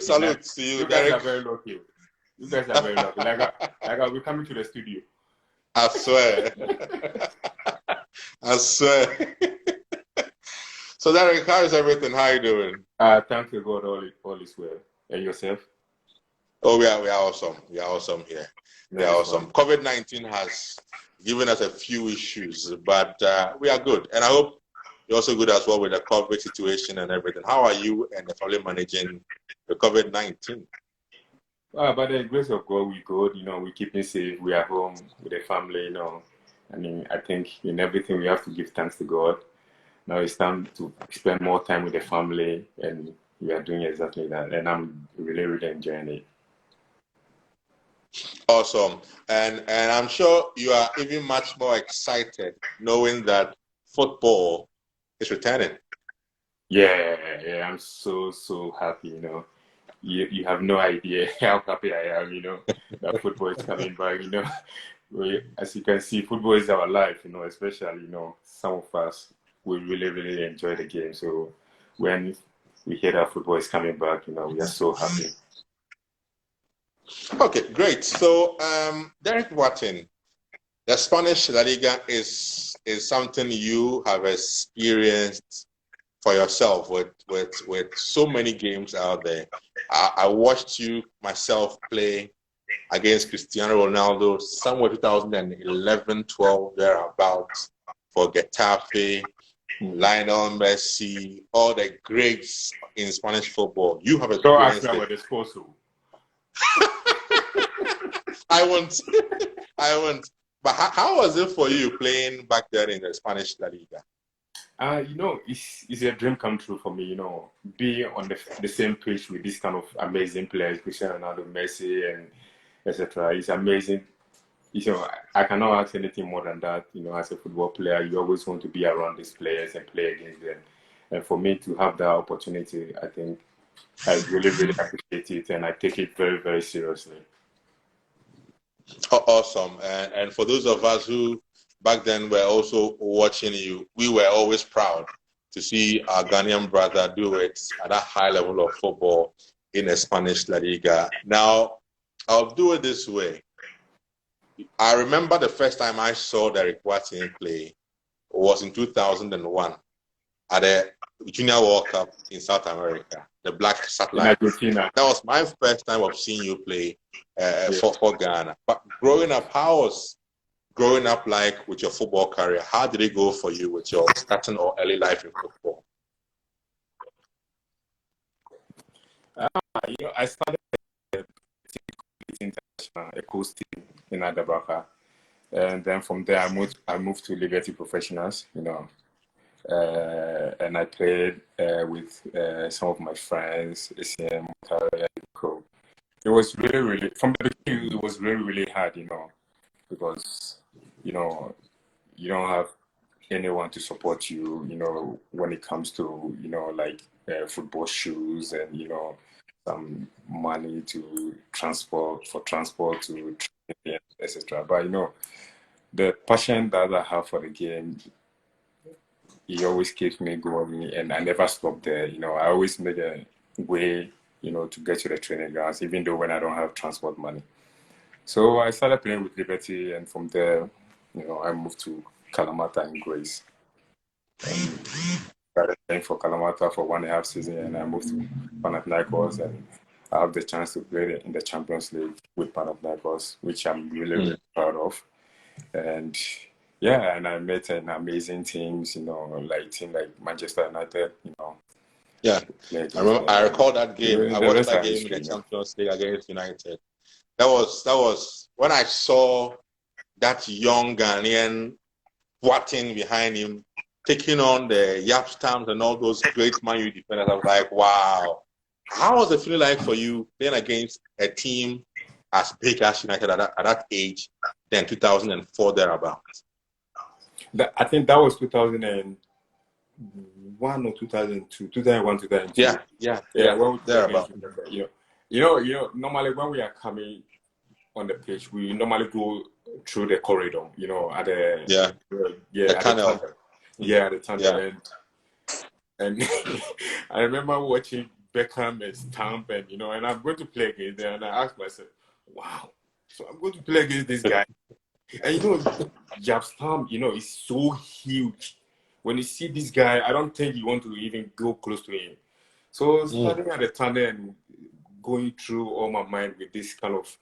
salute to you, You guys Derek. are very lucky. You guys are very lucky. I'll be coming to the studio. I swear. I swear. So, Derek, how is everything? How are you doing? Thank you, God. All is well. And yourself? Oh, we are awesome. We are awesome here. We are awesome. COVID-19 has given us a few issues, but we are good. And I hope you're also good as well with the COVID situation and everything. How are you and the family managing the COVID-19? By the grace of God, we're good. We keep it safe. We are home with the family. I mean, I think in everything we have to give thanks to God. Now it's time to spend more time with the family, and we are doing exactly that. And I'm really, really enjoying it. Awesome. And I'm sure you are even much more excited knowing that football is returning. Yeah, I'm so happy. You have no idea how happy I am. That football is coming back. As you can see, football is our life. Especially some of us, we really enjoy the game. So when we hear that football is coming back, we are so happy. Okay, great. So, Derek Boateng, the Spanish La Liga is something you have experienced for yourself with so many games out there. I watched you myself play against Cristiano Ronaldo somewhere 2011, 12, thereabouts, for Getafe, Lionel Messi, all the greats in Spanish football. You have experienced it. Disposal. I won't. But how was it for you playing back then in the Spanish La Liga? It's a dream come true for me. Being on the same pitch with this kind of amazing players, Cristiano Ronaldo, Messi, and etc. It's amazing. I cannot ask anything more than that. As a football player, you always want to be around these players and play against them. And for me to have that opportunity, I think I really appreciate it, and I take it very, very seriously. Awesome. And for those of us who back then were also watching you, we were always proud to see our Ghanaian brother do it at a high level of football in the Spanish La Liga. Now, I'll do it this way. I remember the first time I saw Derek Boateng play was in 2001 at the Junior World Cup in South America, the Black Satellite. That was my first time of seeing you play for Ghana. But growing up, how was growing up like with your football career? How did it go for you with your starting or early life in football? I started a coast team in Adabaka, and then from there I moved to Liberty Professionals, and I played with some of my friends, ACM, it was really from the beginning. It was really hard, because you don't have anyone to support you, when it comes to like football shoes and some money to transport to training, etc. But the passion that I have for the game, it always keeps me going, and I never stop there. I always make a way to get to the training grounds, even though when I don't have transport money. So I started playing with Liberty, and from there, I moved to Kalamata and Grace. And started playing for Kalamata for 1.5 seasons, and I moved to Panathinaikos, and I have the chance to play in the Champions League with Panathinaikos, which I'm really proud of. And yeah, and I met an amazing teams, like team like Manchester United, Yeah, I recall that game. I watched that game in the Champions League against United. That was when I saw that young Ghanaian Boateng behind him taking on the Yapstams and all those great Man U defenders. I was like, wow. How was it feeling like for you playing against a team as big as United at that age, then 2004 thereabouts? I think that was 2001 or 2002, 2001, 2002. Yeah. Thereabouts. Normally when we are coming on the pitch, we normally go through the corridor, at the the tunnel. The tunnel. And I remember watching Beckham and Stamp, and and I'm going to play against them. And I asked myself, wow, so I'm going to play against this guy. And Jab Stamp, is so huge. When you see this guy, I don't think you want to even go close to him. So starting at the tunnel and going through all my mind with this kind of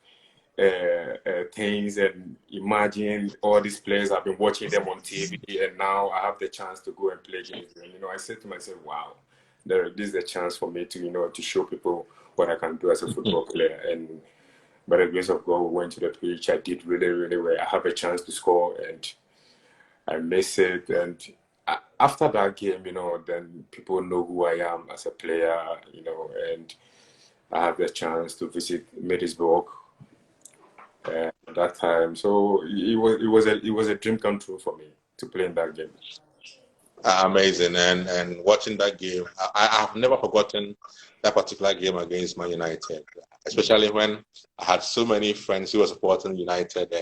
things, and imagine all these players. I've been watching them on TV, and now I have the chance to go and play against them. I said to myself, wow, this is a chance for me to to show people what I can do as a football player. And by the grace of God, we went to the pitch. I did really, really well. I have a chance to score, and I miss it. And after that game, then people know who I am as a player, and I have the chance to visit Middlesbrough at that time. So it was a dream come true for me to play in that game. Amazing. And watching that game, I have never forgotten that particular game against Man United, especially when I had so many friends who were supporting United,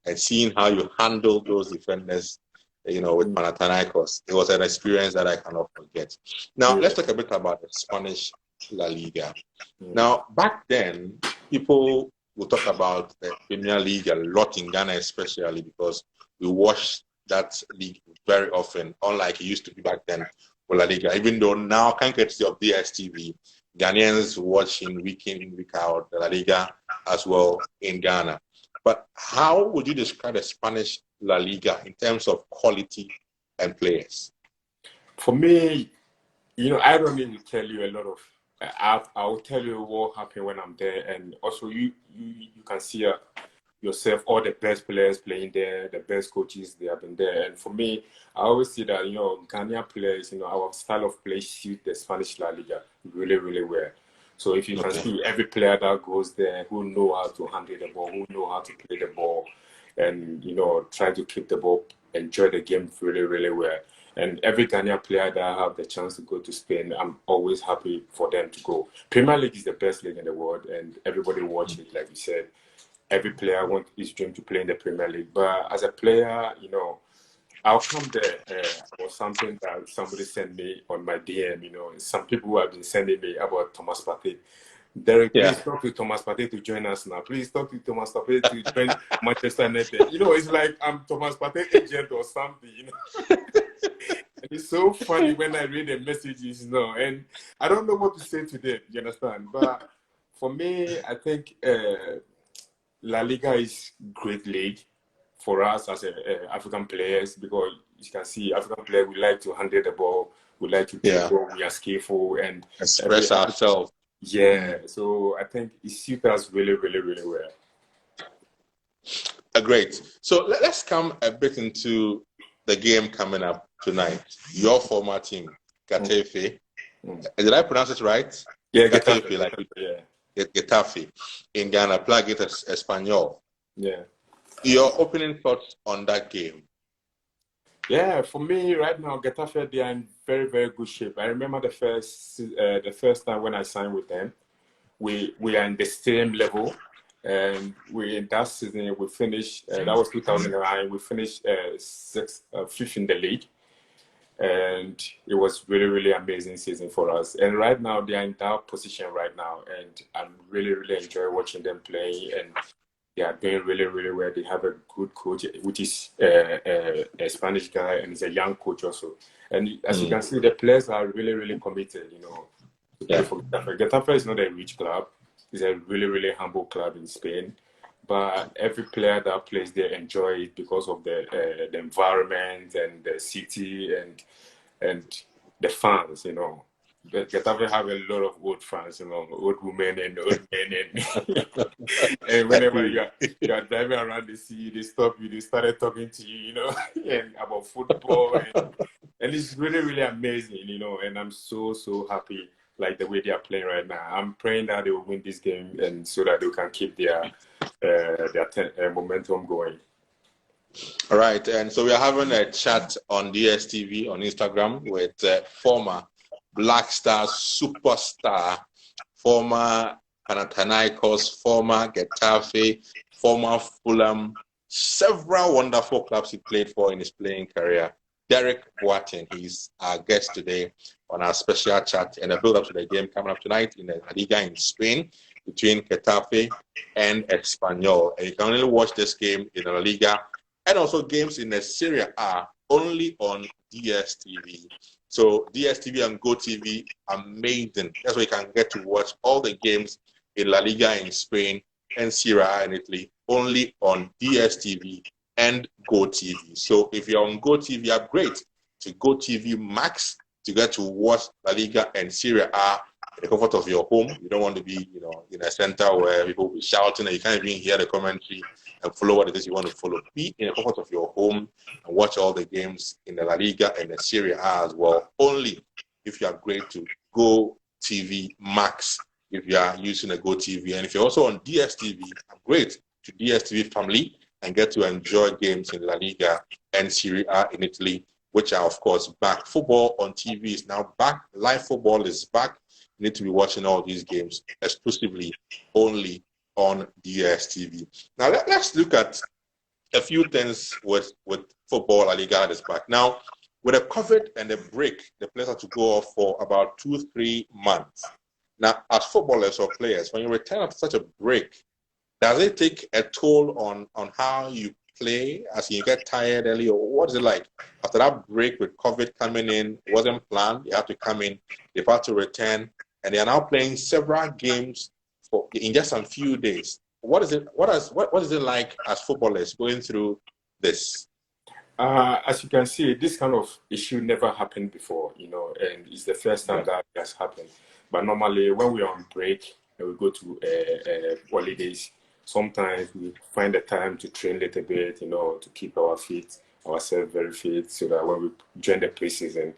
and seeing how you handled those defenders, with Panathinaikos. It was an experience that I cannot forget. Now, let's talk a bit about the Spanish La Liga. Now, back then, people would talk about the Premier League a lot in Ghana, especially because we watched that league very often, unlike it used to be back then for La Liga. Even though now, courtesy of DSTV, Ghanaians watching week in, week out, the La Liga as well in Ghana. But how would you describe the Spanish La Liga in terms of quality and players? For me, I don't need to tell you a lot of. I'll tell you what happened when I'm there, and also you can see yourself all the best players playing there, the best coaches they have been there. And for me, I always see that Ghanaian players, our style of play suit the Spanish La Liga really, really well. So if you can see every player that goes there who know how to handle the ball, who know how to play the ball, and try to keep the ball, enjoy the game really, really well. And every Ghanaian player that I have the chance to go to Spain, I'm always happy for them to go. Premier League is the best league in the world, and everybody watch it, like you said. Every player wants his dream to play in the Premier League. But as a player, I'll come there or something that somebody sent me on my DM. Some people who have been sending me about Thomas Partey. Derek, please talk to Thomas Partey to join us now. Please talk to Thomas Partey to join Manchester United. It's like I'm Thomas Partey agent or something. And it's so funny when I read the messages, and I don't know what to say to them. You understand? But for me, I think La Liga is great league for us as African players, because you can see African players, we like to handle the ball, we like to play the ball, we are skillful and express ourselves. Yeah, so I think it suits us really, really, really well. Great. So let's come a bit into the game coming up tonight. Your former team, Getafe. Did I pronounce it right? Yeah, Getafe, Getafe in Ghana, play against Espanyol. Yeah. Your opening thoughts on that game? Yeah, for me right now, Getafe, they are in very, very good shape. I remember the first time when I signed with them, we are in the same level, and in that season we finished. That was 2009. We finished fifth in the league, and it was really, really amazing season for us. And right now they are in that position right now, and I'm really, really enjoy watching them play, and they are doing really, really well. They have a good coach, which is a Spanish guy, and he's a young coach also. And as you can see, the players are really, really committed, to play for Getafe. Getafe is not a rich club. It's a really, really humble club in Spain. But every player that plays there enjoy it because of the environment and the city and the fans, Getafe have a lot of old fans, old women and old men, and whenever you are driving around the city, they stop you, they started talking to you, and about football, and it's really, really amazing, and I'm so, so happy like the way they are playing right now. I'm praying that they will win this game, and so that they can keep their momentum going. All right, and so we are having a chat on DSTV on Instagram with former Black Star superstar, former Panathinaikos, former Getafe, former Fulham, several wonderful clubs he played for in his playing career. Derek Boateng. He's our guest today on our special chat and a build-up to the game coming up tonight in the La Liga in Spain between Getafe and Espanyol. And you can only watch this game in the La Liga and also games in the Serie A only on DSTV. So DSTV and GoTV, amazing. That's where you can get to watch all the games in La Liga in Spain and Serie A in Italy only on DSTV and GoTV. So if you're on GoTV, upgrade to GoTV Max to get to watch La Liga and Serie A in the comfort of your home. You don't want to be, in a center where people will be shouting and you can't even hear the commentary and follow what it is you want to follow. Be in the comfort of your home and watch all the games in the La Liga and the Serie A as well. Only if you upgrade to GoTV Max if you are using a GoTV. And if you're also on DSTV, upgrade to DSTV Family and get to enjoy games in La Liga and Serie A in Italy, which are, of course, back. Football on TV is now back. Live football is back. You need to be watching all these games exclusively only on DSTV. Now, let's look at a few things with football La Liga that is back. Now, with the COVID and the break, the players have to go off for about 2-3 months. Now, as footballers or players, when you return after such a break, does it take a toll on how you play as you get tired early, or what is it like after that break with COVID coming in? It wasn't planned. They have to come in. They've had to return, and they are now playing several games in just a few days. What is it? What is it like as footballers going through this? As you can see, this kind of issue never happened before, and it's the first time that has happened. But normally, when we're on break and we go to holidays, sometimes we find the time to train a little bit, to keep ourselves very fit, so that when we join the preseason,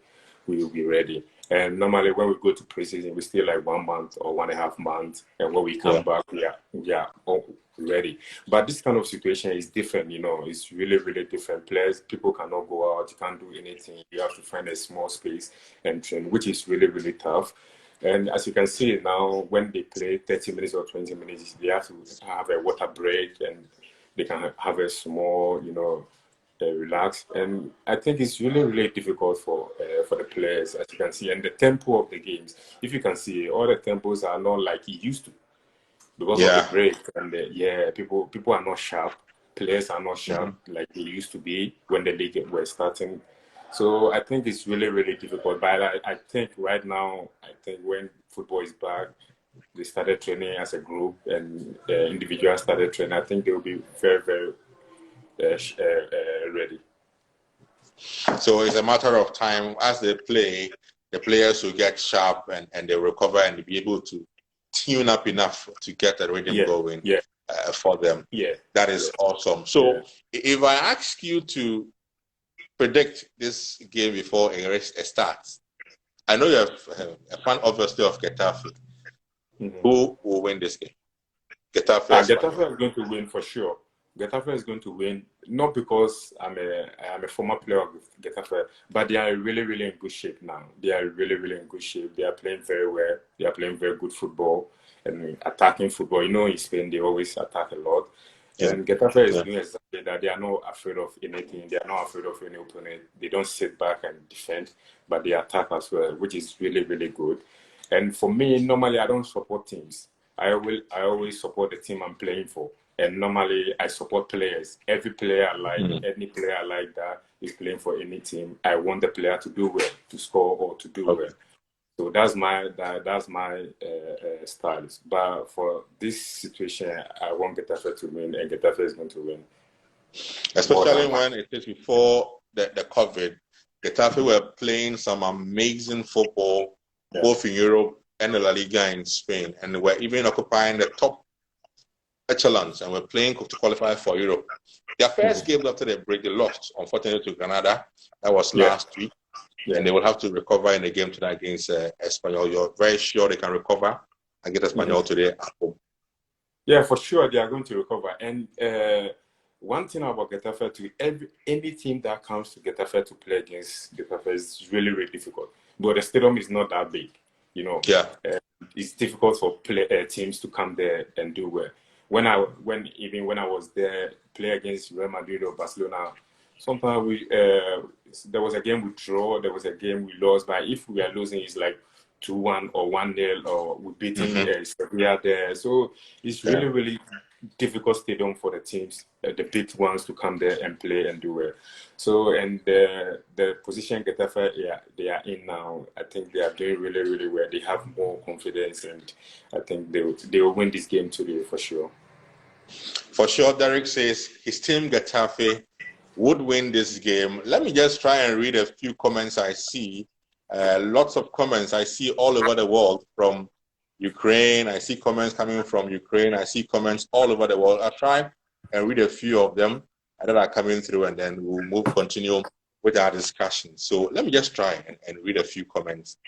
we will be ready. And normally, when we go to preseason, we stay like 1 month or 1.5 months, and when we come back, we are all ready. But this kind of situation is different, It's really, really different. People cannot go out, you can't do anything. You have to find a small space and train, which is really, really tough. And as you can see now, when they play 30 minutes or 20 minutes, they have to have a water break and they can have a small, relax. And I think it's really, really difficult for the players, as you can see. And the tempo of the games, if you can see, all the tempos are not like it used to because of the break. And people are not sharp. Players are not sharp like they used to be when the league were starting. So I think it's really, really difficult. But I think right now, when football is back, they started training as a group and individuals started training. I think they will be very, very ready. So it's a matter of time as they play, the players will get sharp and they recover and be able to tune up enough to get the rhythm going for them. That is awesome. So if I ask you to predict this game before it starts, I know you're a fan, obviously, of Getafe. Who will win this game? Getafe is going to win for sure. Getafe is going to win, not because I'm a former player of Getafe, but they are really, really in good shape now. They are really, really in good shape. They are playing very well. They are playing very good football and attacking football. In Spain, they always attack a lot. And Getafe is doing exactly that. They are not afraid of anything. They are not afraid of any opponent. They don't sit back and defend, but they attack as well, which is really, really good. And for me, normally, I don't support teams. I always support the team I'm playing for. And normally, I support players. Every player I like, any player I like that is playing for any team, I want the player to do well, to score or to do well. So that's my style. But for this situation, I want Getafe to win, and Getafe is going to win. Especially when it is before the COVID, Getafe were playing some amazing football, both in Europe and the La Liga in Spain, and they were even occupying the top echelons, and were playing to qualify for Europe. Their first game after the break, they lost, unfortunately, to Granada. That was last week. And they will have to recover in the game tonight against Espanyol. You're very sure they can recover and get Espanyol today at home? Yeah, for sure they are going to recover. And one thing about Getafe, any team that comes to Getafe to play against Getafe is really, really difficult. But the stadium is not that big, it's difficult for teams to come there and do well. When I was there, play against Real Madrid or Barcelona, sometimes there was a game we draw, there was a game we lost. But if we are losing, it's like 2-1 or 1-0, or we're beating Sevilla there. So it's Yeah. really difficult stadium for the teams, the big ones, to come there and play and do well. So, and the position Getafe, yeah, they are in now, I think they are doing really well. They have more confidence, and I think they will win this game today for sure. For sure, Derek says his team Getafe would win this game. Let me just try and read a few comments I see. Lots of comments I see all over the world from Ukraine. I see comments coming from Ukraine. I see comments all over the world. I'll try and read a few of them that are coming through, and then we'll continue with our discussion. So let me just try and read a few comments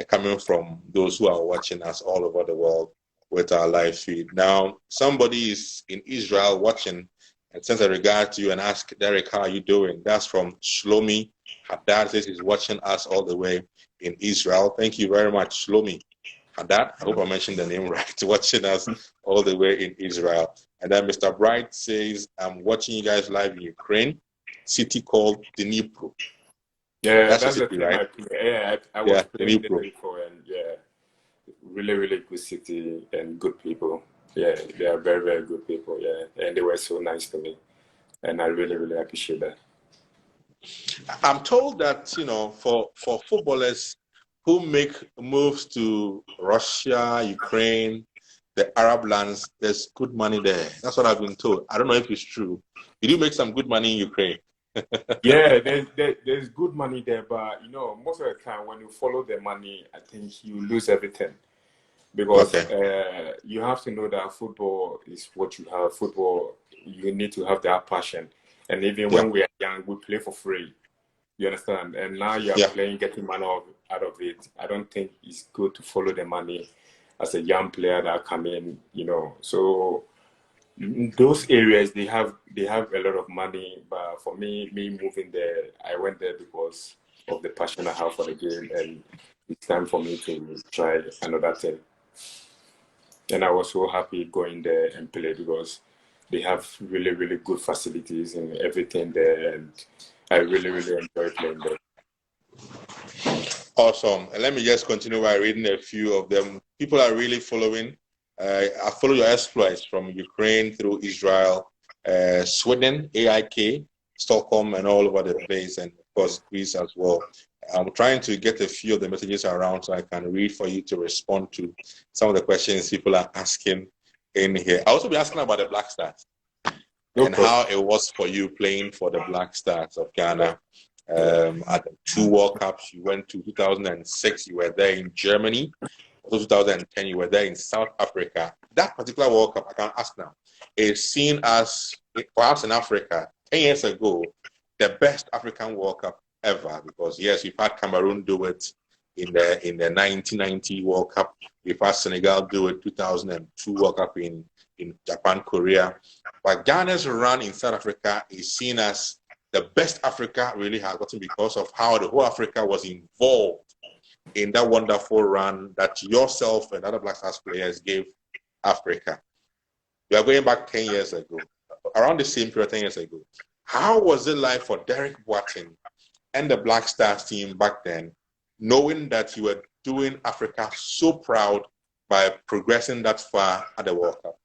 coming from those who are watching us all over the world with our live feed. Now, somebody is in Israel watching and sends a regard to you and ask Derek, how are you doing? That's from Shlomi Haddad, says he's watching us all the way in Israel. Thank you very much, Shlomi Haddad. I hope I mentioned the name right. Watching us all the way in Israel. And then Mr. Bright says, I'm watching you guys live in Ukraine, city called Dnipro. Yeah, that's a the city, thing. right? I was playing there Dnipro. before, and yeah, really good city and good people. Yeah, they are very good people. Yeah, and they were so nice to me, and I really appreciate that. I'm told that, for footballers who make moves to Russia, Ukraine, the Arab lands, there's good money there. That's what I've been told. I don't know if it's true. Did you make some good money in Ukraine? Yeah, there's good money there, but most of the time when you follow the money, I think you lose everything, because Okay. you have to know that football is what you have. Football, you need to have that passion, and even Yeah. when we are young, we play for free. You understand? And now you are Yeah. playing, getting money out of it. I don't think it's good to follow the money as a young player that come in, So those areas, they have a lot of money, but for me moving there, I went there because of the passion I have for the game, and it's time for me to try another thing. And I was so happy going there and play, because they have really good facilities and everything there, and I really enjoy playing there. Awesome. And let me just continue by reading a few of them. People are really following. I follow your exploits from Ukraine through Israel, Sweden, AIK, Stockholm, and all over the place, and of course Greece as well. I'm trying to get a few of the messages around so I can read for you to respond to some of the questions people are asking in here. I'll also be asking about the Black Stars and how it was for you playing for the Black Stars of Ghana. At the 2 World Cups, you went to 2006, you were there in Germany. Also 2010, you were there in South Africa. That particular World Cup, I can ask now, is seen as, perhaps in Africa, 10 years ago, the best African World Cup ever. Because yes, we've had Cameroon do it in the 1990 World Cup. We've had Senegal do it 2002 World Cup in Japan, Korea. But Ghana's run in South Africa is seen as the best Africa really has gotten, because of how the whole Africa was involved in that wonderful run that yourself and other Black Stars players gave Africa. We are going back 10 years ago, around the same period 10 years ago. How was it like for Derek Boateng and the Black Stars team back then, knowing that you were doing Africa so proud by progressing that far at the World Cup?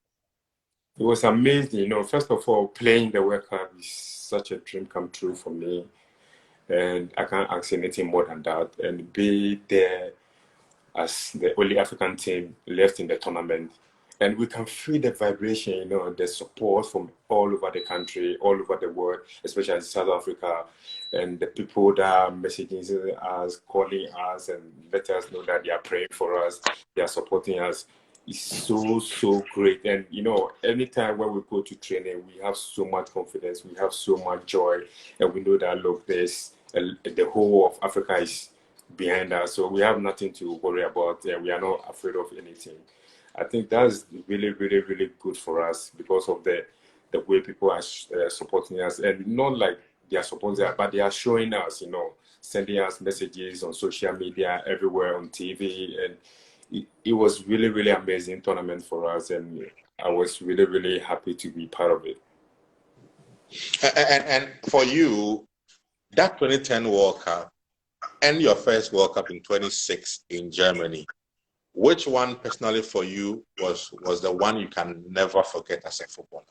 It was amazing. First of all, playing the World Cup is such a dream come true for me. And I can't ask anything more than that. And be there as the only African team left in the tournament. And we can feel the vibration, the support from all over the country, all over the world, especially in South Africa. And the people that are messaging us, calling us, and let us know that they are praying for us, they are supporting us. It's so great. And anytime when we go to training, we have so much confidence, we have so much joy, and we know that, look, the whole of Africa is behind us, so we have nothing to worry about, and we are not afraid of anything. I think that's really good for us, because of the way people are supporting us, and not like they are supporting us, but they are showing us, sending us messages on social media, everywhere, on TV, and it was really amazing tournament for us, and I was really happy to be part of it. And for you, that 2010 World Cup and your first World Cup in 26 in Germany, which one personally for you was the one you can never forget as a footballer?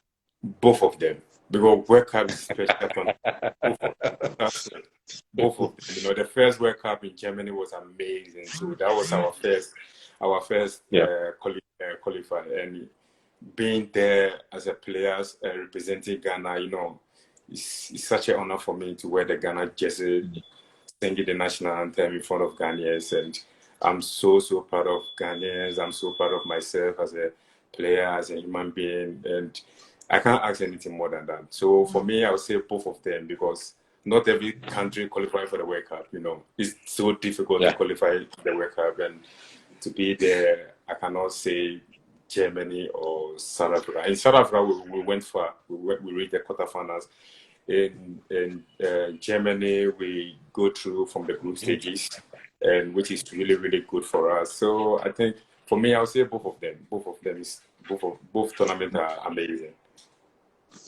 Both of them, because World Cup is special for both of them. Both of them. You know, the first World Cup in Germany was amazing. So that was our first Yeah. qualifier, and being there as a player representing Ghana, you know, it's such an honor for me to wear the Ghana jersey, singing the national anthem in front of Ghanaians, and I'm so proud of Ghanaians. I'm so proud of myself as a player, as a human being, and I can't ask anything more than that. So for me, I would say both of them, because not every country qualifies for the World Cup. You know, it's so difficult to qualify the World Cup, and to be there, I cannot say Germany or South Africa. In South Africa, we went far. We reached the quarterfinals. In Germany, we go through from the group stages, and which is really good for us. So I think for me, I'll say both of them. Both tournaments are amazing.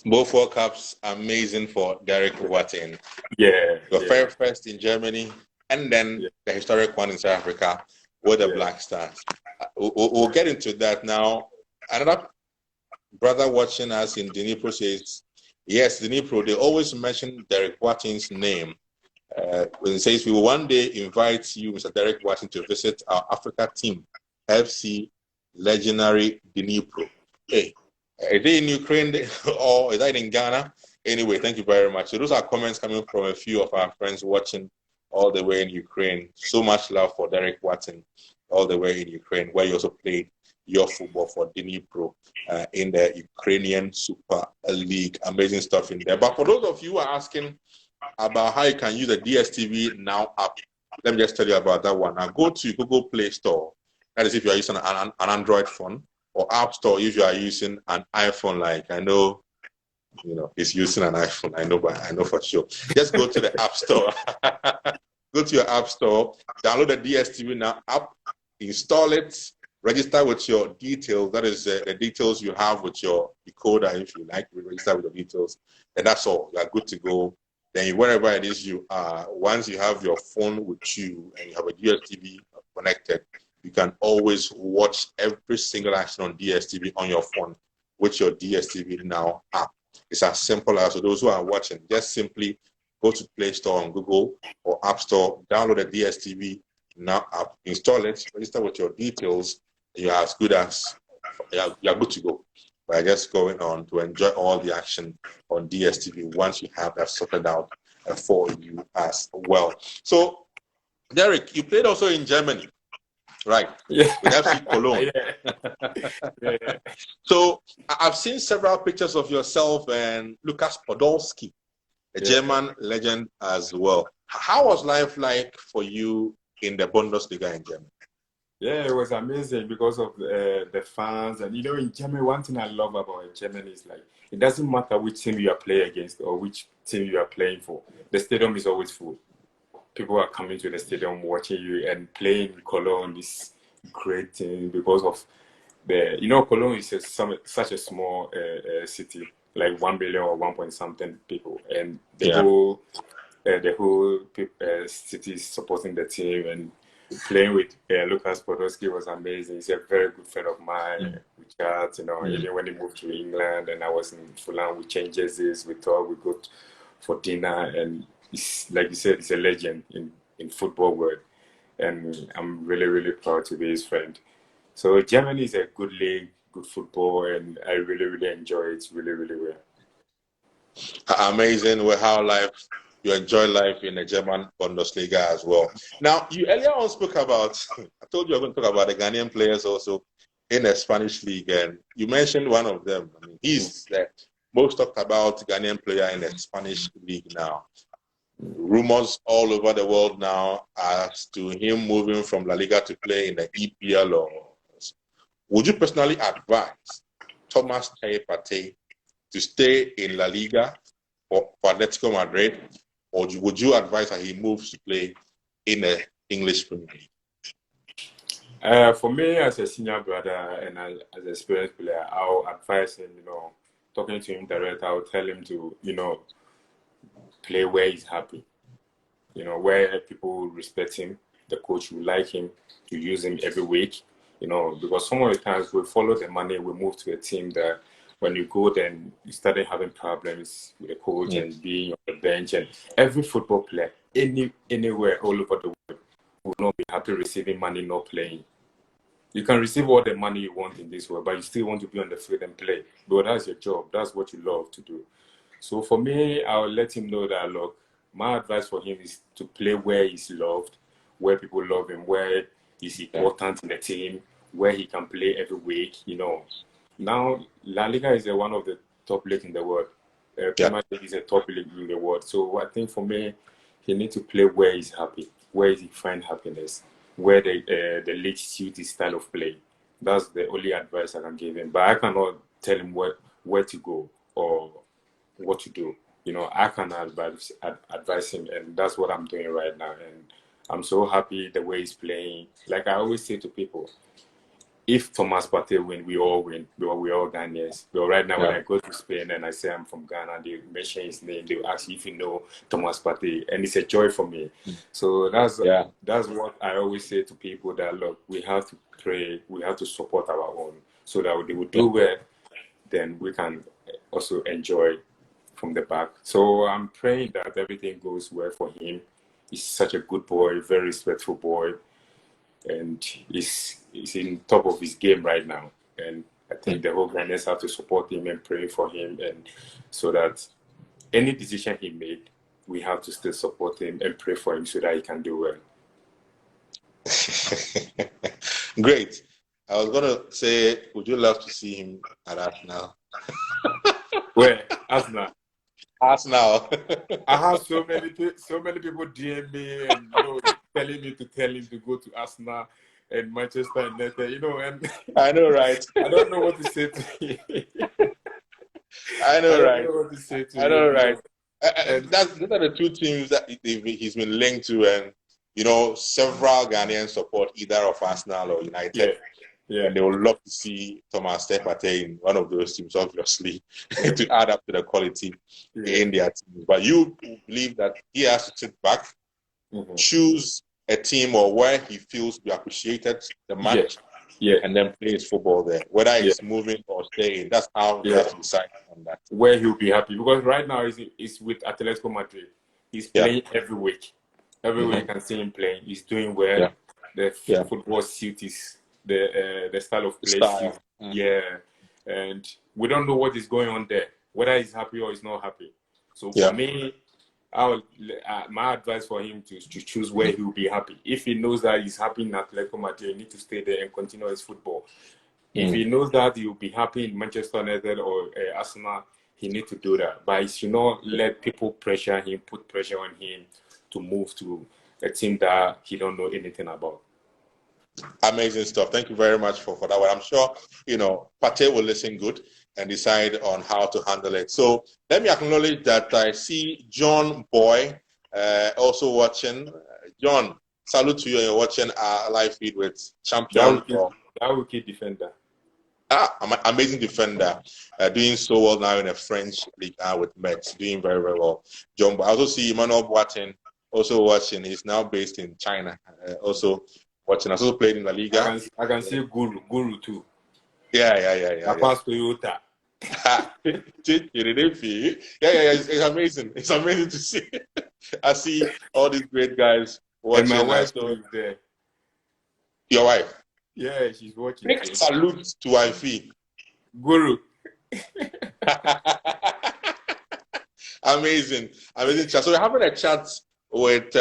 Both World Cups amazing for Derek Boateng. Yeah. The first in Germany, and then the historic one in South Africa with the Black Stars. We'll get into that now. Another brother watching us in Dnipro says, yes, Dnipro, they always mention Derek Boateng's name. When it says, we will one day invite you, Mr. Derek Boateng, to visit our Africa team, FC Legendary Dnipro. Hey, is it in Ukraine or is that in Ghana? Anyway, thank you very much. So those are comments coming from a few of our friends watching all the way in Ukraine. So much love for Derek Boateng all the way in Ukraine, where you also played your football for Dnipro in the Ukrainian Super League. Amazing stuff in there. But for those of you who are asking about how you can use the DSTV Now app, let me just tell you about that one. Now go to Google Play Store. That is if you are using an Android phone, or App Store if you are using an iPhone. Like I know, you know, he's using an iPhone. I know, but I know for sure. Just go to the App Store. Go to your App Store, download the DSTV Now app, install it, register with your details. That is the details you have with your decoder. If you like, register with the details, and that's all. You are good to go. Then wherever it is you are, once you have your phone with you and you have a DSTV connected, you can always watch every single action on DSTV on your phone with your DSTV Now app. It's as simple as, so those who are watching, just simply go to Play Store on Google or App Store, download the DSTV Now app, install it, register with your details, and you're as good as, you're good to go. By just going on to enjoy all the action on DSTV once you have that sorted out for you as well. So, Derek, you played also in Germany. Right. Yeah. With FC Cologne. Yeah. So I've seen several pictures of yourself and Lukas Podolski, a German legend as well. How was life like for you in the Bundesliga in Germany? Yeah, it was amazing because of the fans. And, you know, in Germany, one thing I love about Germany is, like, it doesn't matter which team you are playing against or which team you are playing for. The stadium is always full. People are coming to the stadium watching you, and playing in Cologne is great thing because of the, you know, Cologne is such a small city, like 1 billion or 1 point something people, and the whole city is supporting the team, and playing with Lukas Podolski was amazing. He's a very good friend of mine. We chat, you know, even when he moved to England and I was in Fulham, we changed jerseys, we talk, we go for dinner, and it's, like you said, he's a legend in football world, and I'm really proud to be his friend. So Germany is a good league, good football, and I really enjoy it really well. Amazing with how you enjoy life in the German Bundesliga as well. Now, you earlier on spoke about, I told you I was going to talk about the Ghanaian players also in the Spanish league, and you mentioned one of them. I mean, he's the most talked about Ghanaian player in the Spanish league now. Rumors all over the world now as to him moving from La Liga to play in the EPL. Would you personally advise Thomas Partey to stay in La Liga for Atletico Madrid, or would you advise that he moves to play in the English Premier League? For me, as a senior brother and as an experienced player, I'll advise him, you know, talking to him direct, I would tell him to, play where he's happy. Where people respect him, the coach will like him, to use him every week. Because some of the times we follow the money, we move to a team that when you go, then you started having problems with the coach and being on the bench. And every football player, anywhere all over the world, will not be happy receiving money, not playing. You can receive all the money you want in this world, but you still want to be on the field and play. But that's your job. That's what you love to do. So for me, I'll let him know that, look, my advice for him is to play where he's loved, where people love him, where he's important in the team, where he can play every week. Now La Liga is one of the top leagues in the world. Premier League is a top league in the world. So I think for me, he needs to play where he's happy, where he finds happiness, where the league suits his style of play. That's the only advice I can give him. But I cannot tell him where to go or what to do. I can advise him, and that's what I'm doing right now. And I'm so happy the way he's playing. Like I always say to people, if Thomas Partey win, we all win. We're all Ghanaians. But right now, when I go to Spain and I say I'm from Ghana, they mention his name. They will ask if you know Thomas Partey, and it's a joy for me. So that's what I always say to people, that look, we have to pray, we have to support our own, so that they will do well. Then we can also enjoy from the back. So I'm praying that everything goes well for him. He's such a good boy, very respectful boy, and he's in top of his game right now. And I think the whole Ghanaians have to support him and pray for him, and so that any decision he made, we have to still support him and pray for him so that he can do well. Great. I was going to say, would you love to see him at Arsenal? Where? Arsenal. Arsenal. I have so many people DM me and telling me to tell him to go to Arsenal and Manchester United, and I know, right? I don't know what to say to him. I know, right? I don't know what to say to him. I know, right? Those are the two teams that he's been linked to, and several Ghanaians support either of Arsenal or United. Yeah. And they would love to see Thomas Partey in one of those teams, obviously, to add up to the quality in their teams. But you believe that he has to sit back, choose a team or where he feels to be appreciated the match, and then play his football there. Whether he's moving or staying, that's how he has to decide on that. Where he'll be happy. Because right now he's with Atletico Madrid. He's playing every week. Every week you can see him playing. He's doing well. The football suit is the style of play. And we don't know what is going on there, whether he's happy or he's not happy. So for me, my advice for him to choose where he will be happy. If he knows that he's happy in Atletico Madrid, he needs to stay there and continue his football. If he knows that he will be happy in Manchester United or Arsenal, he needs to do that. But he should not let people pressure him, put pressure on him to move to a team that he don't know anything about. Amazing stuff. Thank you very much for that one. I'm sure, Partey will listen good and decide on how to handle it. So let me acknowledge that I see John Boy also watching. John, salute to you. You're watching our live feed with champion. That wicked defender. Amazing defender. Doing so well now in a French league with Metz. Doing very, very well. John Boy. I also see Emmanuel Boateng also watching. He's now based in China. Also watching. I also played in La Liga. I can see Guru too. Yeah. Pass Toyota. It's amazing. It's amazing to see. I see all these great guys watching. And my wife is there. Your wife? Yeah, she's watching. Big salute to wifey. Guru. Amazing. So we're having a chat with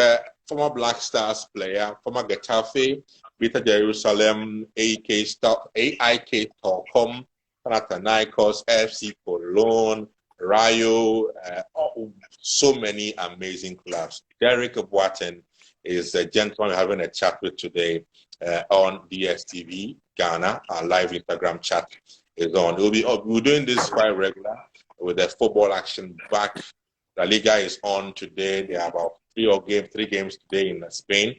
former Black Stars player, former Getafe, Beta Jerusalem, AIK Stockholm, Panathinaikos, FC Cologne, Rayo, so many amazing clubs. Derek Boateng is a gentleman we're having a chat with today on DSTV Ghana. Our live Instagram chat is on. We're doing this quite regular with the football action back. La Liga is on today. There are about three games today in Spain.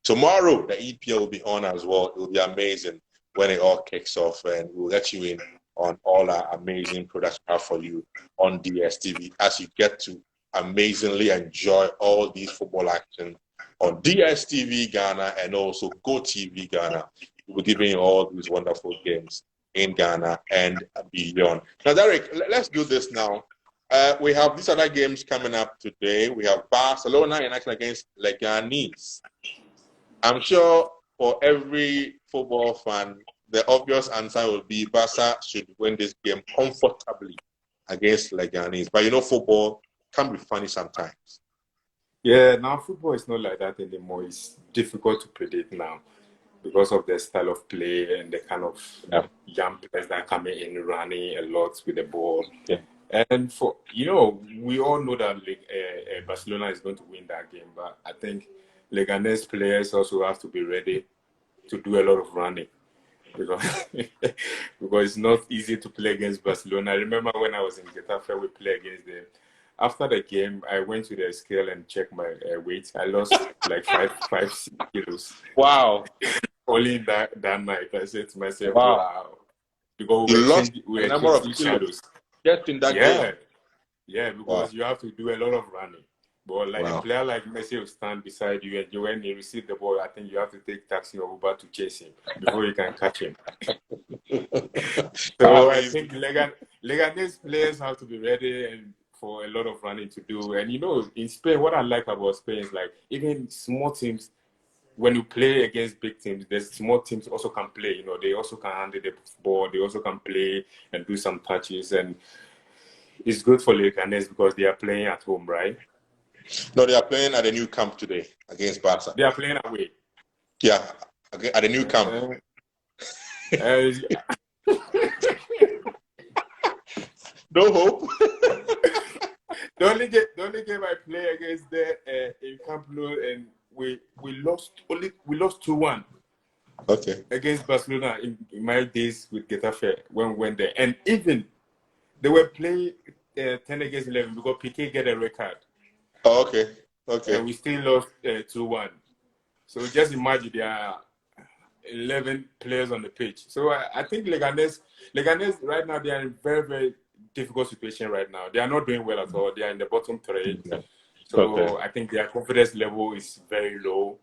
Tomorrow, the EPL will be on as well. It will be amazing when it all kicks off, and we'll let you in on all our amazing products we have for you on DSTV as you get to amazingly enjoy all these football action on DSTV Ghana and also GoTV Ghana. We're giving you all these wonderful games in Ghana and beyond. Now, Derek, let's do this now. We have these other games coming up today. We have Barcelona in action against Leganés. I'm sure for every football fan, the obvious answer will be Barca should win this game comfortably against Leganés. But you know, football can be funny sometimes. Yeah, now football is not like that anymore. It's difficult to predict now because of the style of play and the kind of young players that are coming in running a lot with the ball. Yeah. And for we all know that Barcelona is going to win that game, but I think Leganés players also have to be ready to do a lot of running because it's not easy to play against Barcelona. I remember when I was in Getafe, we played against them. After the game, I went to the scale and checked my weight. I lost like 5 kilos. Wow! Only that night, I said to myself, "Wow!" Because we were changing shadows. Just in that game. Yeah, because you have to do a lot of running. But like a player like Messi will stand beside you, and when he receives the ball, I think you have to take taxi or Uber to chase him before you can catch him. So I think Leganés players have to be ready and for a lot of running to do. And in Spain, what I like about Spain is like even small teams, when you play against big teams, the small teams also can play. They also can handle the ball. They also can play and do some touches. And it's good for Leganés because they are playing at home, right? No, they are playing at a new camp today against Barca. They are playing away. Yeah, at a new camp. No hope. The only game I play against there in Camp Nou, and we lost 2-1. Okay. Against Barcelona in my days with Getafe when we went there, and even they were playing 10 against 11 because Piqué get a red card. Oh, okay. And we still lost 2-1. So just imagine there are 11 players on the pitch. So I think Leganés right now, they are in a very, very difficult situation right now. They are not doing well at all. They are in the bottom 3. Yeah. So I think their confidence level is very low.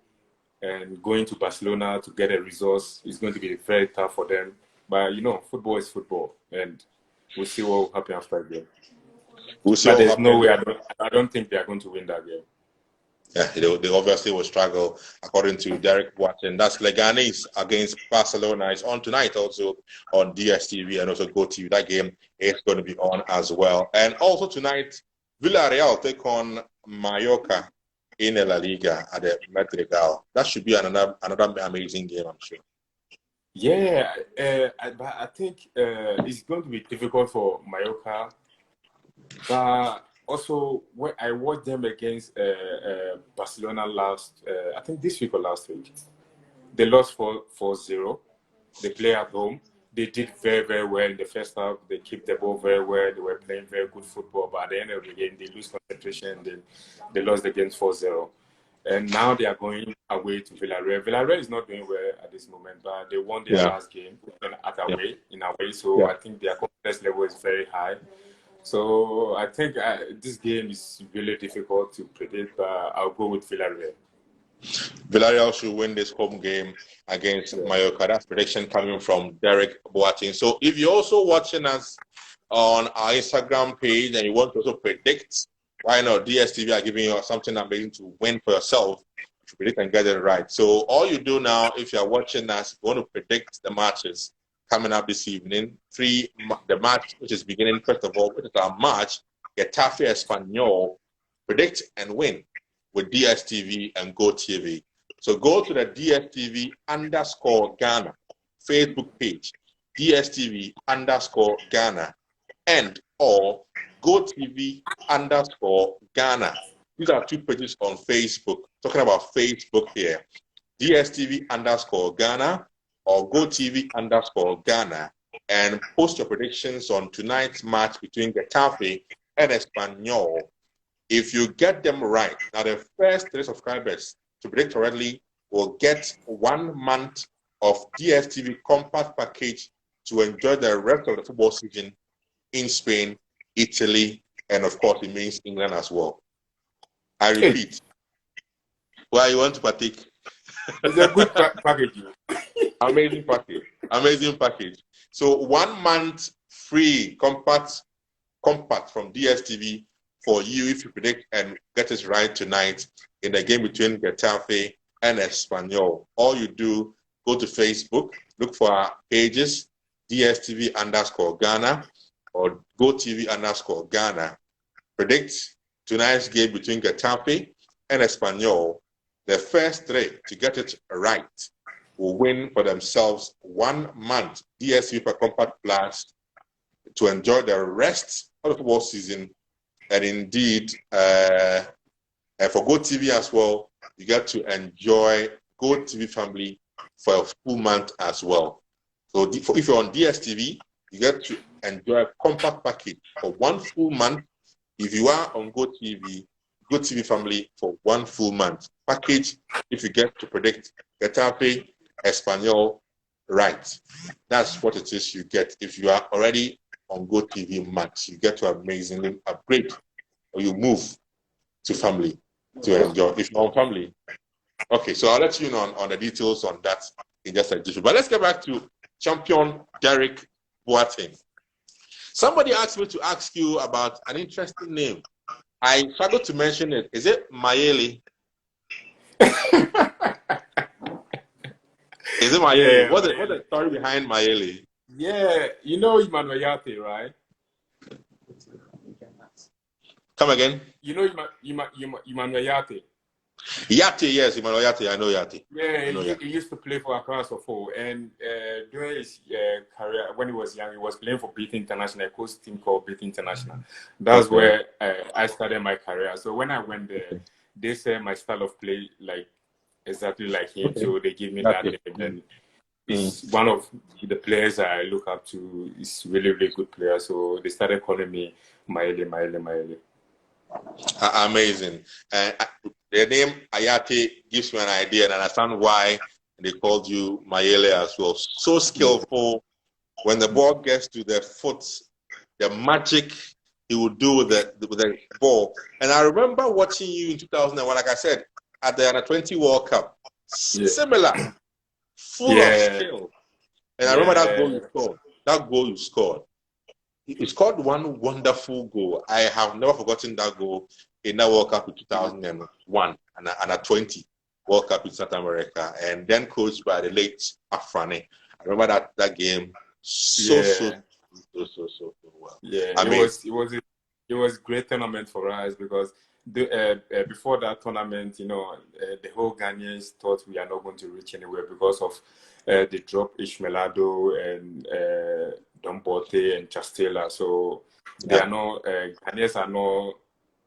And going to Barcelona to get a result is going to be very tough for them. But, football is football. And we'll see what will happen after the game. We'll see. But there's no way. I don't think they are going to win that game. Yeah, they obviously will struggle, according to Derek Boateng. That's Leganés against Barcelona. It's on tonight also on DSTV and also GoTV. That game is going to be on as well. And also tonight, Villarreal take on Mallorca in La Liga at the Madrigal. That should be another amazing game, I'm sure. Yeah, but I think it's going to be difficult for Mallorca. But also, when I watched them against Barcelona I think this week or last week, they lost 4-0. They play at home. They did very, very well in the first half. They kept the ball very well. They were playing very good football. But at the end of the game, they lose concentration. They lost the game 4-0. And now they are going away to Villarreal. Villarreal is not doing well at this moment, but they won their last game in away. So I think their confidence level is very high. So I think this game is really difficult to predict, but I'll go with Villarreal. Villarreal should win this home game against Mallorca. That's prediction coming from Derek Boateng. So if you're also watching us on our Instagram page and you want to also predict, why not? DSTV are giving you something amazing to win for yourself. You predict and get it right. So all you do now, if you're watching us, if you want to predict the matches coming up this evening, the match which is beginning, first of all, which is our match, Getafe Espanyol, predict and win with DSTV and GoTV. So go to the DSTV_Ghana Facebook page, DSTV_Ghana, and or GoTV_Ghana. These are 2 pages on Facebook. Talking about Facebook here, DSTV_Ghana or GoTV_Ghana, and post your predictions on tonight's match between Getafe and Espanyol. If you get them right, now the first 3 subscribers to predict correctly will get 1 month of DSTV compact package to enjoy the rest of the football season in Spain, Italy, and of course it means England as well. I repeat, why you want to partake? It's a good package. Amazing package. Amazing package. So 1 month free compact from DSTV for you if you predict and get it right tonight in the game between Getafe and Espanyol. All you do, go to Facebook, look for our pages, DSTV_Ghana or GoTV_Ghana. Predict tonight's game between Getafe and Espanyol. The first three to get it right will win for themselves 1 month DSTV per Compact Plus to enjoy the rest of the football season. And indeed, for GoTV as well, you get to enjoy GoTV Family for a full month as well. So if you're on DSTV, you get to enjoy a compact package for 1 full month. If you are on GoTV Family for 1 full month package, if you get to predict Getafe, Espanyol right. That's what it is you get. If you are already on GoTV Max, you get to amazingly upgrade or you move to family to enjoy. If you're on family, okay, so I'll let you know on the details on that in just a bit. But let's get back to champion Derek Boateng. Somebody asked me to ask you about an interesting name. I struggled to mention it. Is it Mayele? Is it Mayele? Yeah, What's the story behind Mayele? yeah, you know Emmanuel Yate, right? Come again? You know Emmanuel Yate? Yate, yes, Emmanuel Yate. I know Yate. Yeah, he used to play for Accra Sofo, and during his career, when he was young, he was playing for Beat International, a coach team called Beat International. That's where I started my career. So when I went there, they said my style of play exactly like him, so they give me that name. And he's one of the players I look up to. He's really, really good player. So they started calling me Maele. Amazing. And the name Ayate gives me an idea and I understand why they called you Mayele as well. So skillful. When the ball gets to the foot, the magic he would do with the ball. And I remember watching you in 2001, like I said, at the Under-20 World Cup. Similar. Full of skill. And I remember that goal you scored. That goal you scored. You scored one wonderful goal. I have never forgotten that goal in that World Cup in 2001 and a 20 World Cup in South America, and then coached by the late Afrani. I remember that game so well. Yeah, it was great tournament for us because before that tournament, the whole Ghanaians thought we are not going to reach anywhere because of the drop Ishmelado and Don Bote and Chastela. So they are not Ghanaians are not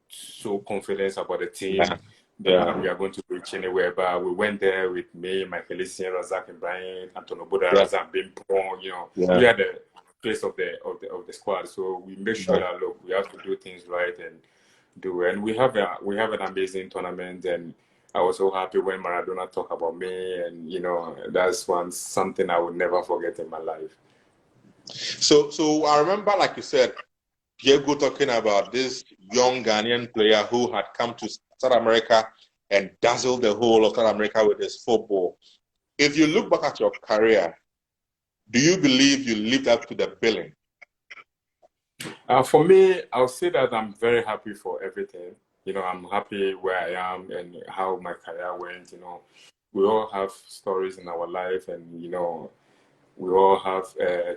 so confident about the team that we are going to reach anywhere. But we went there with me, Michael Essien, Razak and Brian, Antonio Boda, Razak Bimpong. We had the face of the squad. So we make sure that look, we have to do things right and do. And we have an amazing tournament. And I was so happy when Maradona talked about me. And that's something I would never forget in my life. So I remember, like you said, Diego talking about this young Ghanaian player who had come to South America and dazzled the whole of South America with his football. If you look back at your career, do you believe you lived up to the billing? For me, I'll say that I'm very happy for everything. I'm happy where I am and how my career went. We all have stories in our life, and we all have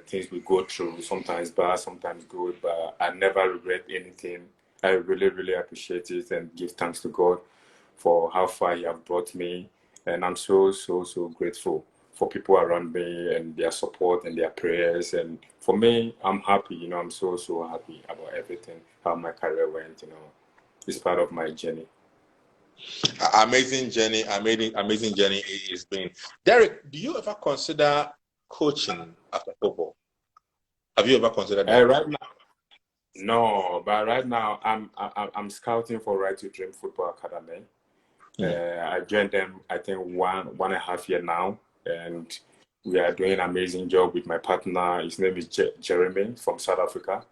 things we go through, sometimes bad, sometimes good, but I never regret anything. I really, really appreciate it and give thanks to God for how far He has brought me. And I'm so grateful for people around me and their support and their prayers. And for me, I'm happy, I'm so happy about everything, how my career went, it's part of my journey. Amazing journey it's been. Derek, do you ever consider coaching after football? Have you ever considered that? Right now, no, but right now I'm scouting for Right to Dream Football Academy. I joined them, I think 1.5 years now, and we are doing an amazing job with my partner. His name is Jeremy from South Africa.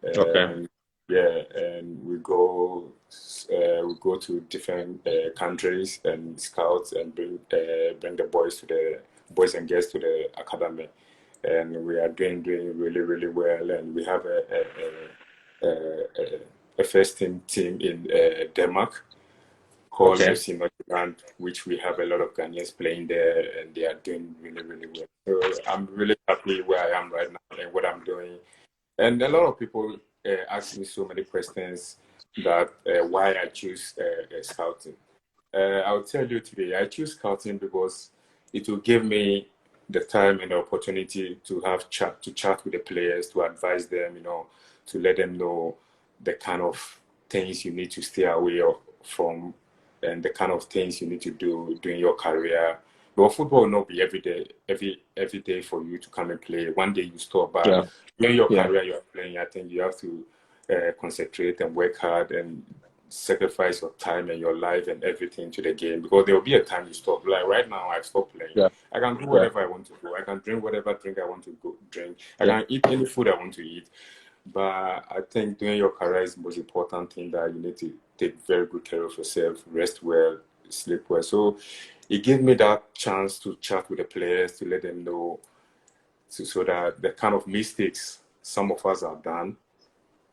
Okay. Yeah, and we go to different countries and scouts and bring the boys and girls to the academy, and we are doing really really well. And we have a first team in Denmark called Okay. FC Nottingham, which we have a lot of Ghanaians playing there, and they are doing really really well. So I'm really happy where I am right now and what I'm doing. And a lot of people ask me so many questions that why I choose scouting. I'll tell you today, I choose scouting because it will give me the time and the opportunity to chat with the players, to advise them, to let them know the kind of things you need to stay away from and the kind of things you need to do during your career. But football will not be every day for you to come and play. One day you stop, but Yeah. during your Yeah. career you're playing, I think you have to concentrate and work hard and sacrifice your time and your life and everything to the game, because there will be a time you stop. Like right now, I've stopped playing. Yeah. I can do Yeah. whatever I want to do. I can drink whatever drink I want to drink. I Yeah. can eat any food I want to eat. But I think during your career is the most important thing, that you need to take very good care of yourself, rest well, sleep well. So it gave me that chance to chat with the players, to let them know, so that the kind of mistakes some of us have done,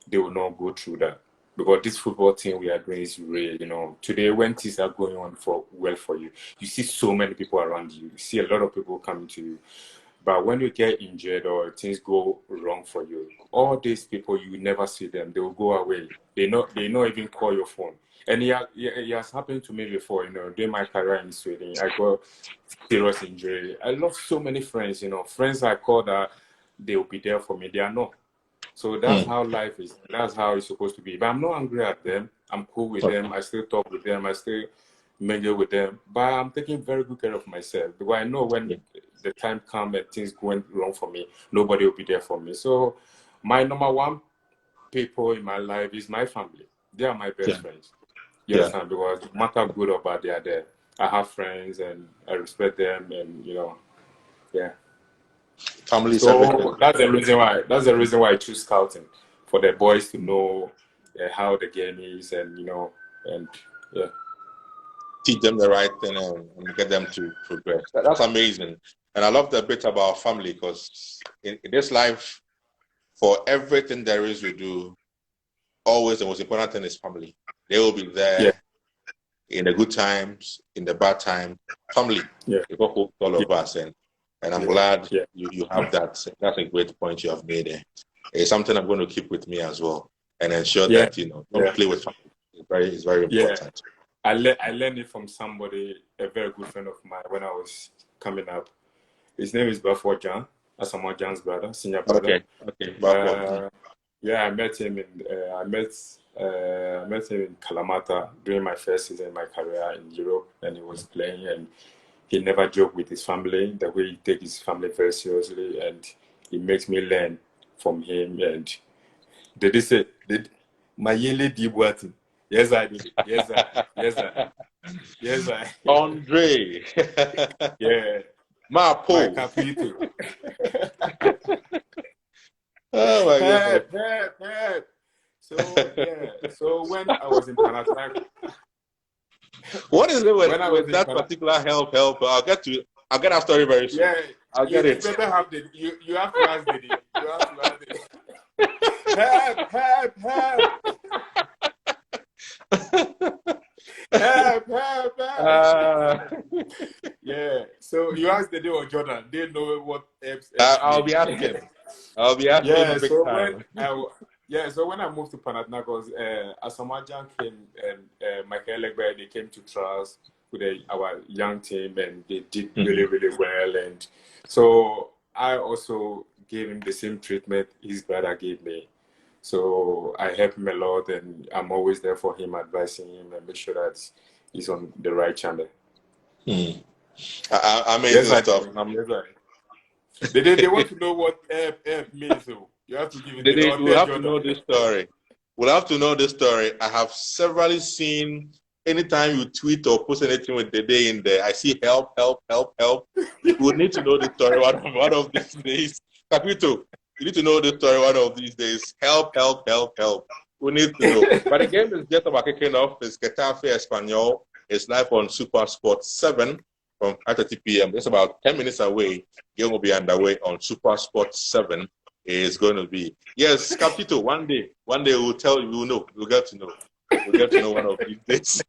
they will not go through that. Because this football thing we are doing is real. Today, when things are going on for you, you see so many people around you. You see a lot of people coming to you. But when you get injured or things go wrong for you, all these people, you never see them. They will go away. They not even call your phone. And it has happened to me before. During my career in Sweden, I got serious injury. I lost so many friends. Friends I called that they will be there for me. They are not. So that's how life is. That's how it's supposed to be. But I'm not angry at them. I'm cool with them. I still talk with them. I still mingle with them. But I'm taking very good care of myself, because I know when the time comes and things going wrong for me, nobody will be there for me. So my number one people in my life is my family. They are my best friends. You Yeah. understand? Because no matter good or bad, they are there. I have friends and I respect them, and yeah. Family is everything. So that's the reason why. That's the reason why I choose scouting, for the boys to know how the game is, and and yeah. Teach them the right thing and get them to progress. That's amazing. And I love the bit about family, because in this life, for everything there is we do, always the most important thing is family. They will be there in the good times, in the bad times. Family. Yeah. They got all of us. And I'm glad you have that. That's a great point you have made there. It's something I'm going to keep with me as well, and ensure that don't play with family. It's very important. I learned it from somebody, a very good friend of mine, when I was coming up. His name is Boateng, Asamoah Gyan's brother, senior brother. Okay. I met him I met him in Kalamata during my first season in my career in Europe, and he was playing, and he never joked with his family, the way he takes his family very seriously, and he makes me learn from him. And did he say, my yearly Boateng? Yes, I did. Yes, I. Andre. Yeah. My capito. Oh my God. So when I was in Panathinaikos. What is it with that particular help? I'll get that story very soon. Yeah, I'll get it. You better have you have to ask Diddy. You have to ask Diddy. Help. Yeah. So you ask Diddy or Jordan. They know what apps. I'll be asking. Yeah. Big time. So when I moved to Panathinaikos, Asamoah Gyan came, and Michael Legbe, they came to trials with our young team, and they did really, really well. And so I also gave him the same treatment his brother gave me. So I help him a lot, and I'm always there for him, advising him, and make sure that he's on the right channel. Amazing stuff. They want to know what F means, so you have to give it. We'll have to know this story. I have severally seen anytime you tweet or post anything with the day in there, I see help, help, help, help. We would need to know the story one of these days. Capito, you need to know the story one of these days. Help, help, help, help. We need to know. But the game is just about kicking off. It's Getafe Espanyol. It's live on Super Sport 7 from 5:30 p.m. It's about 10 minutes away. Game will be underway on Super Sport 7. It's going to be. Yes, Capito, one day we'll tell you, we'll know. We'll get to know. We'll get to know one of these days.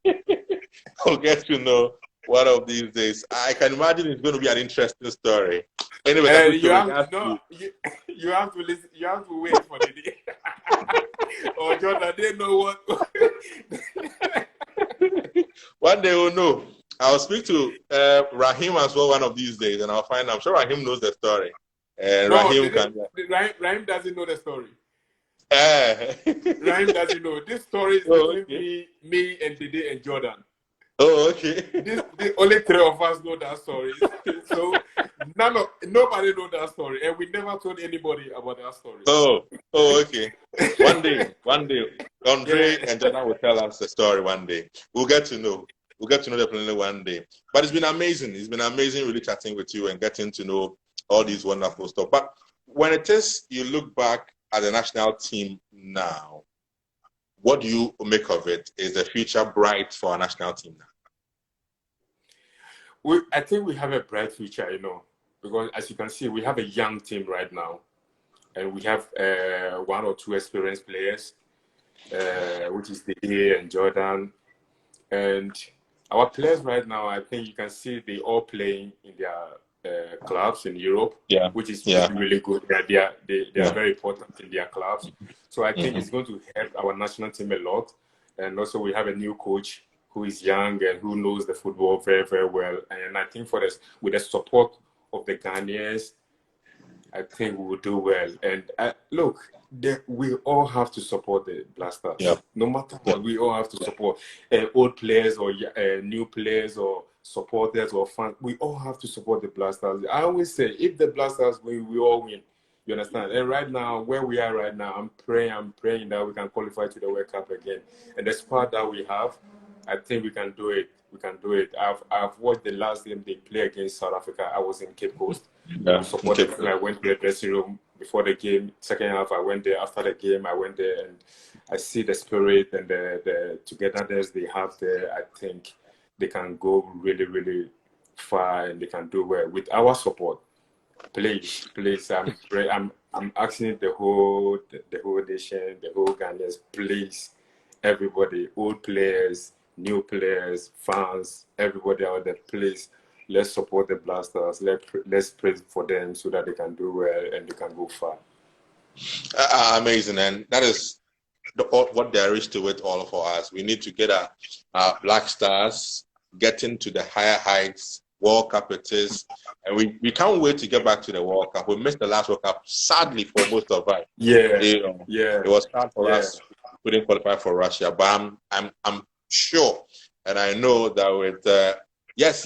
We'll get to know one of these days. I can imagine it's going to be an interesting story. Anyway, Capito, you have to listen. You have to wait for the day. Or Jordan, they know what. One day we'll know. I'll speak to Raheem as well one of these days, and I'll find. I'm sure Raheem knows the story. Raheem doesn't know the story. Raheem doesn't know. This story is between me and Dede and Jordan. Oh, okay. The only three of us know that story. So nobody knows that story, and we never told anybody about that story. Oh, okay. One day, Andre and Jordan will tell us the story one day. We'll get to know. We'll get to know definitely one day. But it's been amazing. It's been amazing really chatting with you and getting to know all these wonderful stuff. But when it is, you look back at the national team now, what do you make of it? Is the future bright for our national team now? I think we have a bright future, because as you can see, we have a young team right now. And we have one or two experienced players, which is Dede and Jordan. And our players right now, I think you can see they all playing in their clubs in Europe, which is really good. They are very important in their clubs. So I think it's going to help our national team a lot. And also we have a new coach who is young and who knows the football very, very well. And I think with the support of the Ghanaians, I think we will do well. And look, we all have to support the Blasters. No matter what, we all have to support old players or new players or supporters or fans. We all have to support the Blasters. I always say, if the Blasters win, we all win. You understand? And right now, where we are right now, I'm praying that we can qualify to the World Cup again. And the squad that we have, I think we can do it. We can do it. I've watched the last game they play against South Africa. I was in Cape Coast. I went to the dressing room before the game. Second half, I went there. After the game, I went there, and I see the spirit and the togetherness they have there. I think they can go really, really far, and they can do well with our support. Please, I'm asking the whole nation, the whole Ghanaians, please, everybody, old players, new players, fans, everybody out there, please, let's support the Blasters. Let's pray for them so that they can do well and they can go far. Amazing, and that is what there is to it all for us. We need to get our Black Stars getting to the higher heights. World Cup it is, and we can't wait to get back to the World Cup. We missed the last World Cup, sadly, for most of us. It was hard for us. We couldn't qualify for Russia, but I'm sure, and I know that with yes,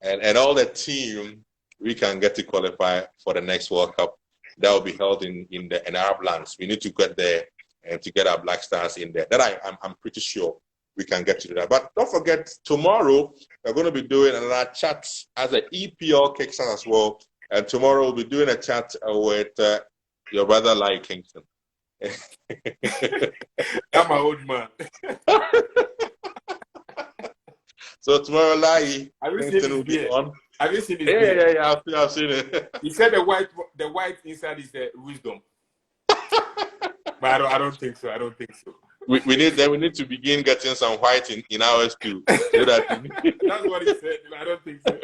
and all the team, we can get to qualify for the next World Cup that will be held in Arab lands. We need to get there and to get our Black Stars in there. That I'm pretty sure we can get to that. But don't forget, tomorrow we're going to be doing another chat as an EPL kicks on as well. And tomorrow we'll be doing a chat with your brother Lai Kingston. I'm an old man. So tomorrow, Lai Kingston will be on. Have you seen it? Yeah. I've seen it. He said the white inside is the wisdom. But I don't think so. We need to begin getting some white in ours too. So that's what he said. I don't think so.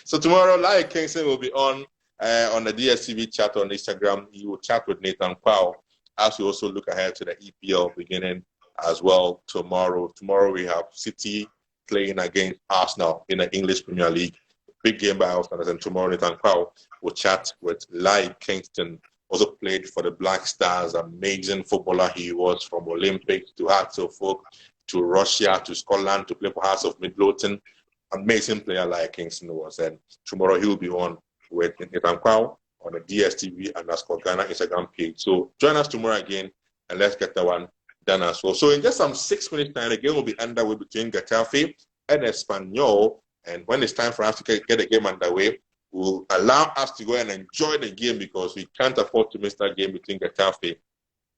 So tomorrow, Lai Kingston will be on the DSTV chat on Instagram. He will chat with Nathan Powell as we also look ahead to the EPL beginning as well tomorrow. Tomorrow we have City playing against Arsenal in the English Premier League. Big game by Arsenal, and tomorrow Nathan Powell will chat with Lai Kingston. Also played for the Black Stars, amazing footballer he was, from Olympics to Hearts of Oak to Russia to Scotland to play for Hearts of Midlothian. Amazing player like Kingston was. And tomorrow he will be on with Nathan Powell on the DSTV _Ghana Instagram page. So join us tomorrow again and let's get that one done as well. So in just some 6 minutes time, the game will be underway between Getafe and Espanyol. And when it's time for us to get the game underway, will allow us to go and enjoy the game because we can't afford to miss that game between Getafe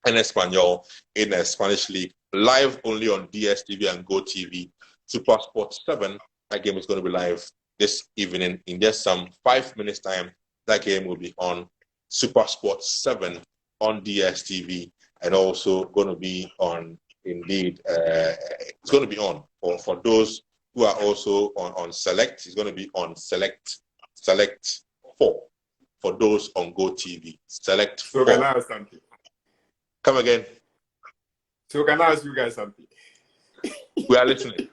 and Espanyol in the Spanish League, live only on DSTV and GoTV. Super Sports 7, that game is going to be live this evening. In just some 5 minutes time, that game will be on Super Sports 7 on DSTV and also going to be on, indeed, it's going to be on for those who are also on Select. It's going to be on Select 4 for those on GoTV. Select 4. So can I ask something? Come again. So can I ask you guys something? We are listening.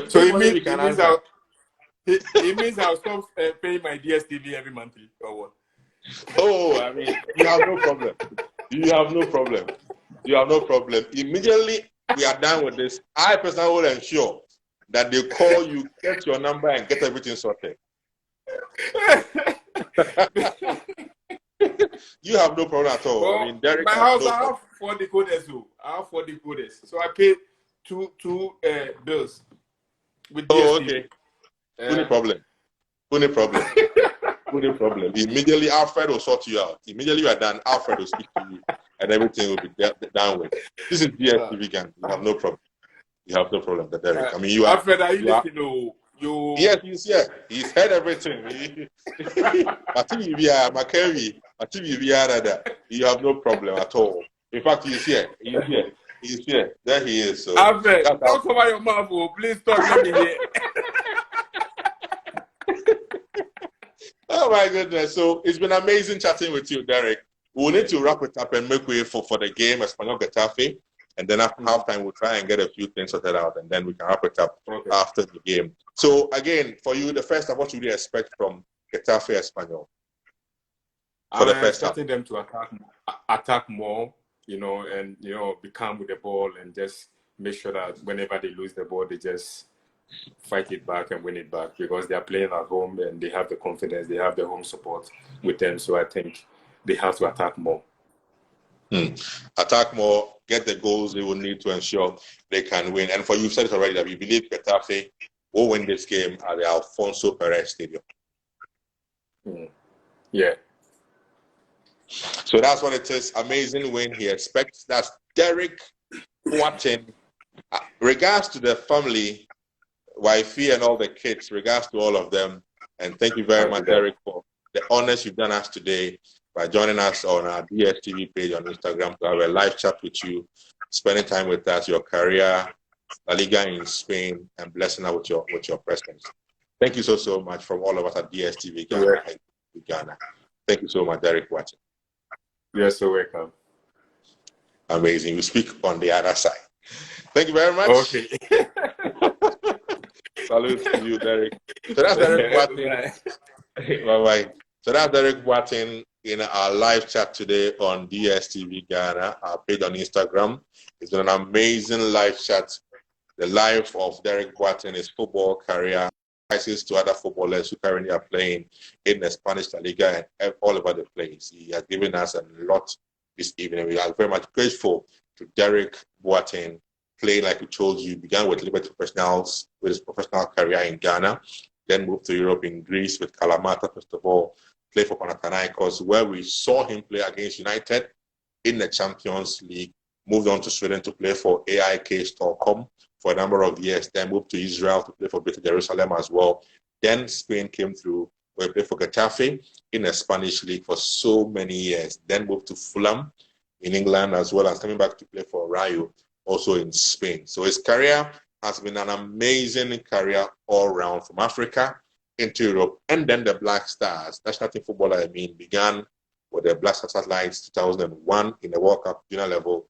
So it means I'll stop paying my DSTV every month or what? Oh, I mean, you have no problem. You have no problem. You have no problem. Immediately we are done with this, I personally will ensure that they call you, get your number, and get everything sorted. You have no problem at all. Well, I mean, Derek, my house, I have 4 decoders. I have 4 decoders, so I pay two bills with DSTV. Oh, okay. No problem. No problem. No problem. Immediately, Alfred will sort you out. Immediately, you are done. Alfred will speak to you, and everything will be done with. This is DSTV gang. You have no problem. You have no problem, Derek. I mean, you are. Alfred, are you listening? Yes, he's here. He's heard everything. You have no problem at all. In fact, he's here. He's here. He's here. There he is. So Alfred, don't cover your mouth. Please talk. Let me hear. Oh my goodness. So it's been amazing chatting with you, Derek. We'll need to wrap it up and make way for the game, Espanyol Getafe. And then after halftime, we'll try and get a few things sorted out, and then we can wrap it up after the game. So again, for you, the first half, what should you expect from Getafe Espanyol? I'm expecting them to attack more, and be calm with the ball and just make sure that whenever they lose the ball, they just fight it back and win it back because they are playing at home and they have the confidence, they have the home support with them. So I think they have to attack more. Attack more, get the goals they will need to ensure they can win. And for you, said it already that we believe Getafe will win this game at the Alfonso Perez Stadium. Yeah. So that's what it is. Amazing win he expects. That's Derek Boateng. Regards to the family, wifey, and all the kids. Regards to all of them. And thank you very much, Derek, for the honors you've done us today by joining us on our DSTV page on Instagram to have a live chat with you, spending time with us, your career, La Liga in Spain, and blessing us with your presence. Thank you so much from all of us at DSTV Ghana. Thank you so much, Derek Boateng. You're so welcome. Amazing. We speak on the other side. Thank you very much. Okay. Salute to you, Derek. So that's Derek Boateng. Bye-bye. So that's Derek Boateng in our live chat today on DSTV Ghana, our page on Instagram. It's been an amazing live chat. The life of Derek Boateng, his football career, advices to other footballers who currently are playing in the Spanish La Liga and all over the place. He has given us a lot this evening. We are very much grateful to Derek Boateng, playing like we told you, began with Liberty Professionals with his professional career in Ghana, then moved to Europe in Greece with Kalamata, first of all, played for Panathinaikos, where we saw him play against United in the Champions League, moved on to Sweden to play for AIK Stockholm for a number of years, then moved to Israel to play for Beta Jerusalem as well. Then Spain came through, where he played for Getafe in the Spanish League for so many years, then moved to Fulham in England as well as coming back to play for Rayo, also in Spain. So his career has been an amazing career all round from Africa into Europe. And then the Black Stars, national team footballer, began with the Black Stars Satellites 2001 in the World Cup junior level.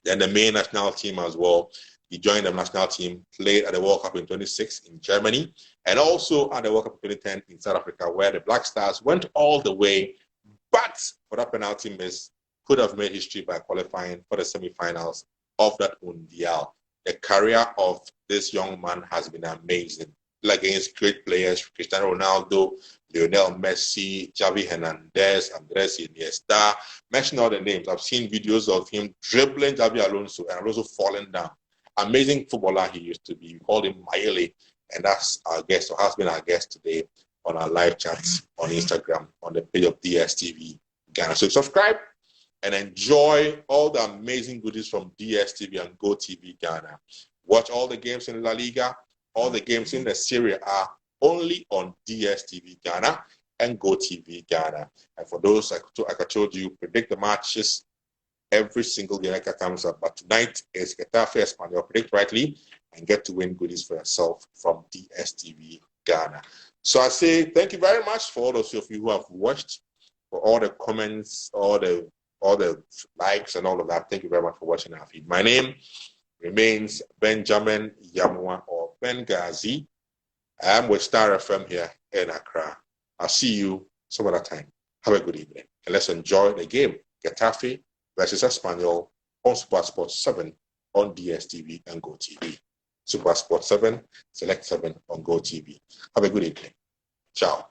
Then the main national team as well. He joined the national team, played at the World Cup in 2006 in Germany, and also at the World Cup in 2010 in South Africa, where the Black Stars went all the way, but for that penalty miss, could have made history by qualifying for the semi-finals of that Mundial. The career of this young man has been amazing. against great players, Cristiano Ronaldo, Lionel Messi, Xavi Hernandez, Andres Iniesta. Mention all the names. I've seen videos of him dribbling Xavi Alonso and Alonso falling down. Amazing footballer he used to be. We called him Maele, and that's our guest, or has been our guest today on our live chats on Instagram on the page of DSTV Ghana. So subscribe and enjoy all the amazing goodies from DSTV and GoTV Ghana. Watch all the games in La Liga, all the games in the Serie A, only on DSTV Ghana and GoTV Ghana. And for those, like I told you, predict the matches every single game that comes up. But tonight is Getafe Espanyol. Predict rightly and get to win goodies for yourself from DSTV Ghana. So I say thank you very much for all those of you who have watched, for all the comments, all the likes and all of that. Thank you very much for watching our feed. My name remains Benjamin Yamwa or Ben Ghazi. I am with Star FM here in Accra. I'll see you some other time. Have a good evening. And let's enjoy the game. Getafe versus Espanyol on Super Sports 7 on DSTV and GoTV. Super Sports 7, Select 7 on GoTV. Have a good evening. Ciao.